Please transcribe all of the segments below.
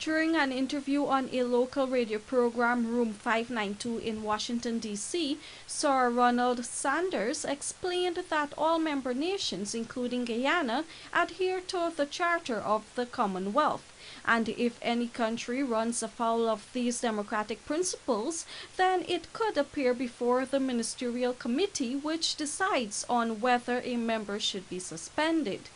During an interview on a local radio program, Room 592 in Washington, D.C., Sir Ronald Sanders explained that all member nations, including Guyana, adhere to the Charter of the Commonwealth. And if any country runs afoul of these democratic principles, then it could appear before the ministerial committee which decides on whether a member should be suspended.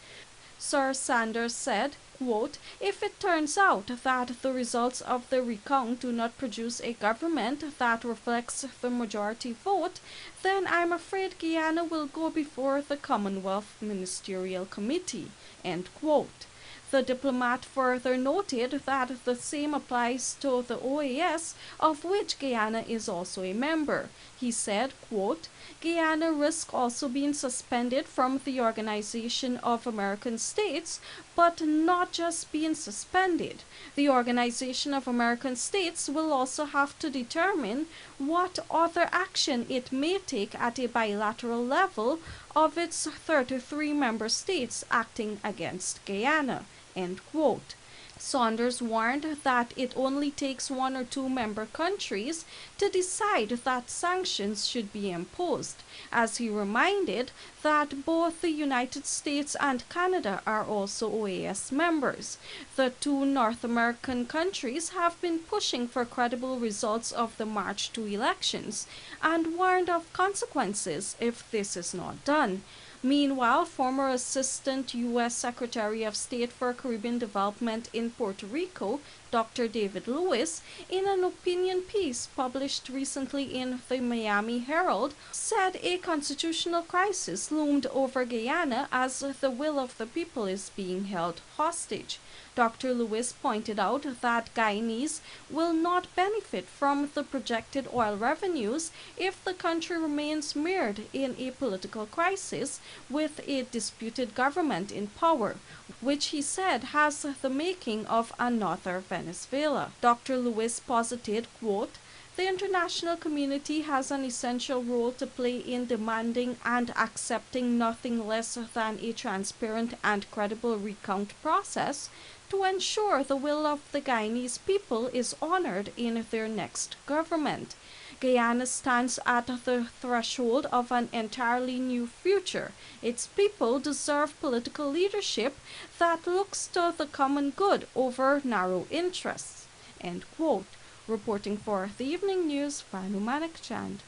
Sir Sanders said, quote, "If it turns out that the results of the recount do not produce a government that reflects the majority vote, then I'm afraid Guyana will go before the Commonwealth Ministerial Committee." End quote. The diplomat further noted that the same applies to the OAS, of which Guyana is also a member. He said, quote, "Guyana risks also being suspended from the Organization of American States, but not just being suspended. The Organization of American States will also have to determine what other action it may take at a bilateral level of its 33 member states acting against Guyana." End quote. Saunders warned that it only takes one or two member countries to decide that sanctions should be imposed, as he reminded that both the United States and Canada are also OAS members. The two North American countries have been pushing for credible results of the March 2 elections and warned of consequences if this is not done. Meanwhile, former Assistant U.S. Secretary of State for Caribbean Development in Puerto Rico, Dr. David Lewis, in an opinion piece published recently in the Miami Herald, said a constitutional crisis loomed over Guyana as the will of the people is being held hostage. Dr. Lewis pointed out that Guyanese will not benefit from the projected oil revenues if the country remains mired in a political crisis with a disputed government in power, which he said has the making of another Venezuela. Dr. Lewis posited, quote, "The international community has an essential role to play in demanding and accepting nothing less than a transparent and credible recount process to ensure the will of the Guyanese people is honored in their next government. Guyana stands at the threshold of an entirely new future. Its people deserve political leadership that looks to the common good over narrow interests." End quote. Reporting for the Evening News, Vanu Manikchand.